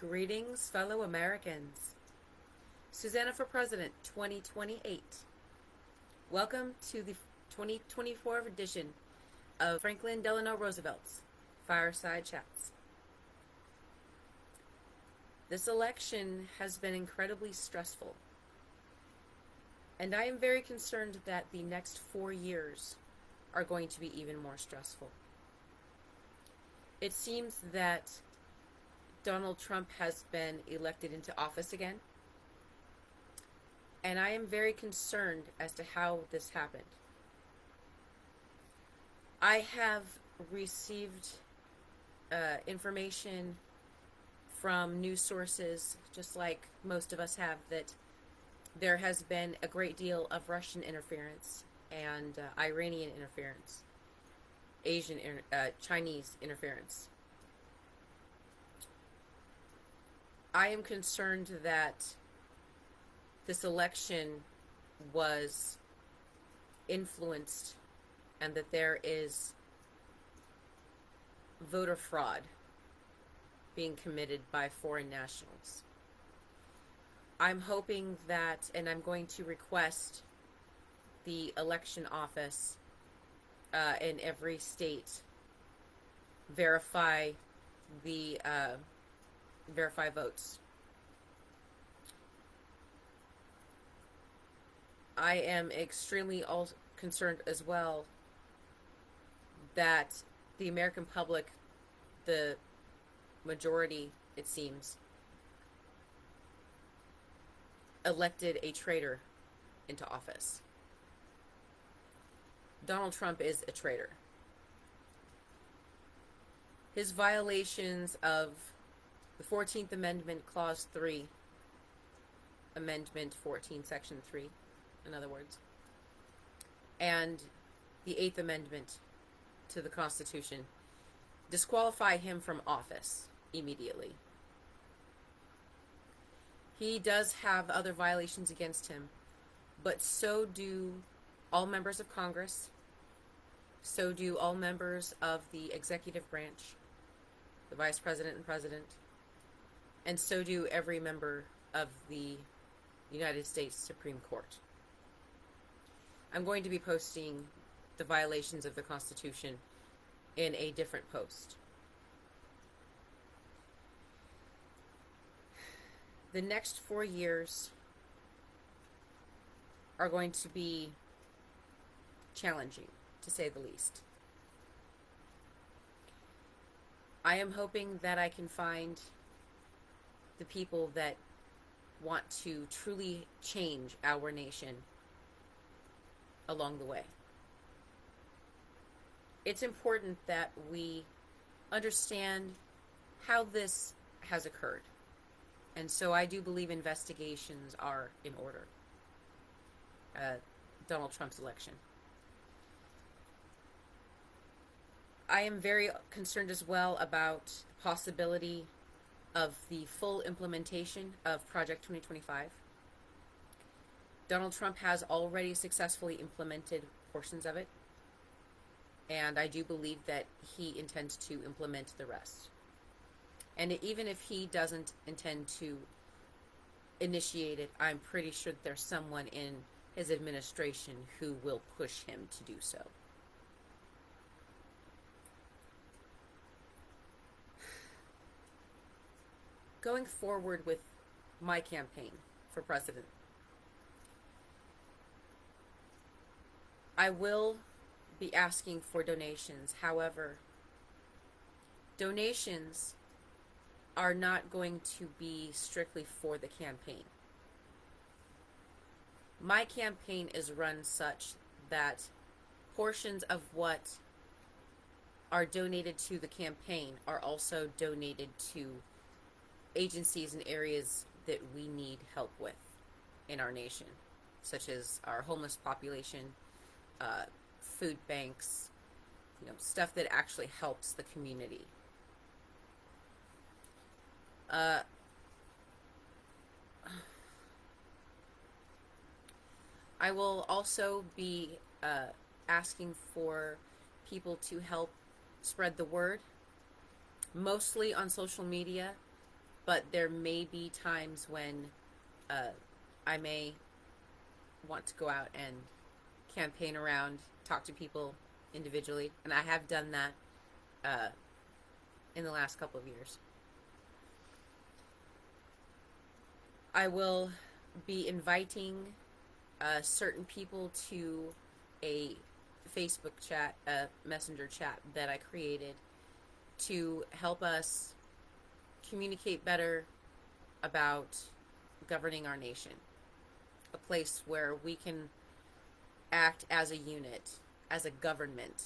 Greetings, fellow Americans. Susanna for President 2028. Welcome to the 2024 edition of Franklin Delano Roosevelt's Fireside Chats. This election has been incredibly stressful, and I am very concerned that the next 4 years are going to be even more stressful. It seems that Donald Trump has been elected into office again, and I am very concerned as to how this happened. I have received information from news sources, just like most of us have, that there has been a great deal of Russian interference and Iranian interference, Chinese interference. I am concerned that this election was influenced and that there is voter fraud being committed by foreign nationals. I'm hoping that, and I'm going to request the election office in every state verify votes. I am extremely concerned as well that the American public, the majority, it seems, elected a traitor into office. Donald Trump is a traitor. His violations of the 14th Amendment, Clause 3, Amendment 14, Section 3, in other words, and the 8th Amendment to the Constitution disqualify him from office immediately. He does have other violations against him, but so do all members of Congress, so do all members of the executive branch, the Vice President and President, and so do every member of the United States Supreme Court. I'm going to be posting the violations of the Constitution in a different post. The next 4 years are going to be challenging, to say the least. I am hoping that I can find the people that want to truly change our nation along the way. It's important that we understand how this has occurred. And so I do believe investigations are in order. Donald Trump's election. I am very concerned as well about the possibility of the full implementation of Project 2025. Donald Trump has already successfully implemented portions of it, and I do believe that he intends to implement the rest. And even if he doesn't intend to initiate it, I'm pretty sure that there's someone in his administration who will push him to do so. Going forward with my campaign for president, I will be asking for donations. However, donations are not going to be strictly for the campaign. My campaign is run such that portions of what are donated to the campaign are also donated to agencies and areas that we need help with in our nation, such as our homeless population, food banks, stuff that actually helps the community. I will also be asking for people to help spread the word, mostly on social media, but there may be times when uh, I may want to go out and campaign around, talk to people individually, and I have done that uh, in the last couple of years. I will be inviting certain people to a Facebook chat, a messenger chat that I created to help us communicate better about governing our nation. A place where we can act as a unit, as a government,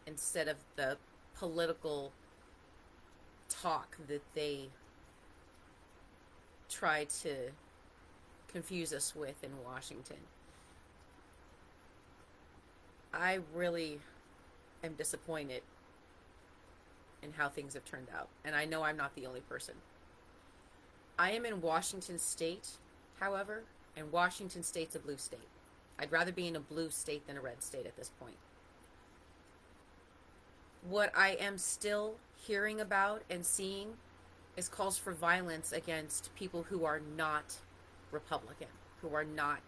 instead of the political talk that they try to confuse us with in Washington. I really am disappointed in how things have turned out, and I know I'm not the only person. I am in Washington State, however, and Washington State's a blue state. I'd rather be in a blue state than a red state at this point. What I am still hearing about and seeing is calls for violence against people who are not Republican, who are not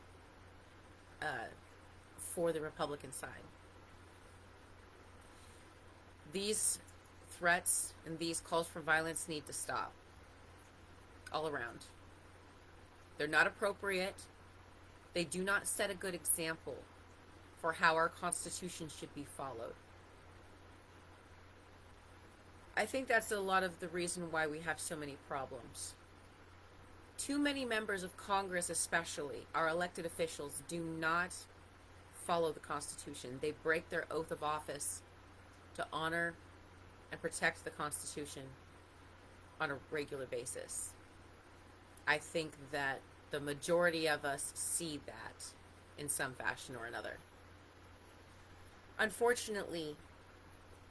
for the Republican side. These threats and these calls for violence need to stop all around. They're not appropriate. They do not set a good example for how our Constitution should be followed. I think that's a lot of the reason why we have so many problems. Too many members of Congress, especially our elected officials, do not follow the Constitution. They break their oath of office to honor and protect the Constitution on a regular basis. I think that the majority of us see that in some fashion or another. Unfortunately,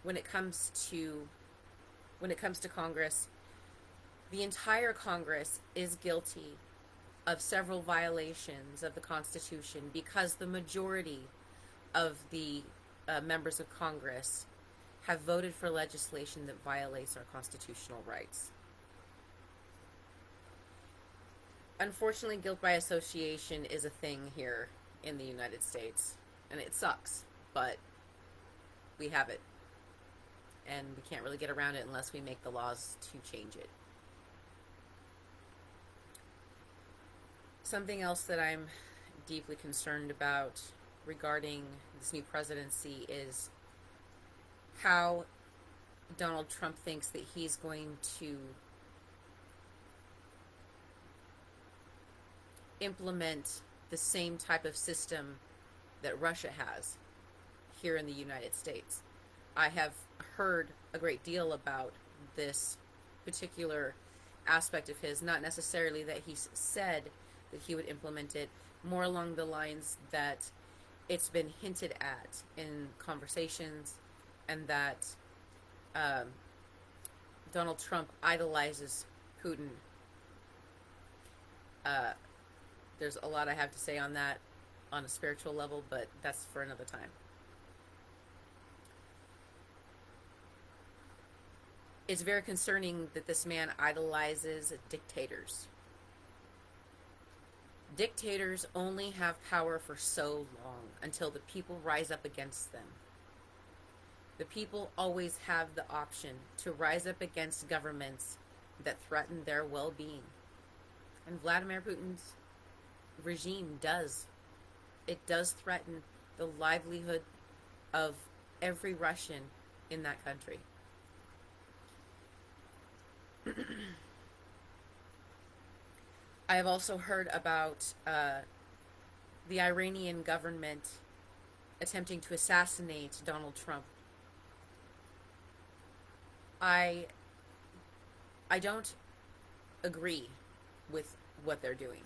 when it comes to Congress, the entire Congress is guilty of several violations of the Constitution because the majority of the members of Congress have voted for legislation that violates our constitutional rights. Unfortunately, guilt by association is a thing here in the United States, and it sucks, but we have it. And we can't really get around it unless we make the laws to change it. Something else that I'm deeply concerned about regarding this new presidency is how Donald Trump thinks that he's going to implement the same type of system that Russia has here in the United States. I have heard a great deal about this particular aspect of his, not necessarily that he's said that he would implement it, more along the lines that it's been hinted at in conversations, and that Donald Trump idolizes Putin. There's a lot I have to say on that on a spiritual level, but that's for another time. It's very concerning that this man idolizes dictators. Dictators only have power for so long until the people rise up against them. The people always have the option to rise up against governments that threaten their well-being. And Vladimir Putin's regime does. It does threaten the livelihood of every Russian in that country. I have also heard about the Iranian government attempting to assassinate Donald Trump. I don't agree with what they're doing.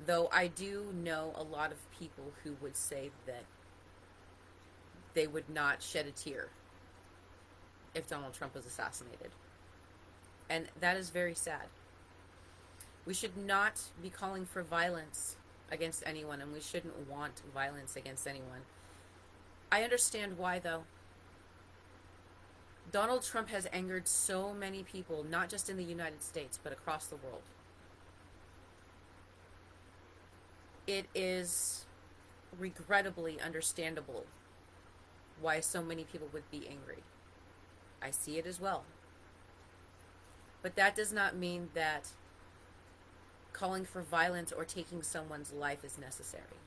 Though I do know a lot of people who would say that they would not shed a tear if Donald Trump was assassinated. And that is very sad. We should not be calling for violence against anyone, and we shouldn't want violence against anyone. I understand why, though. Donald Trump has angered so many people, not just in the United States, but across the world. It is regrettably understandable why so many people would be angry. I see it as well. But that does not mean that calling for violence or taking someone's life is necessary.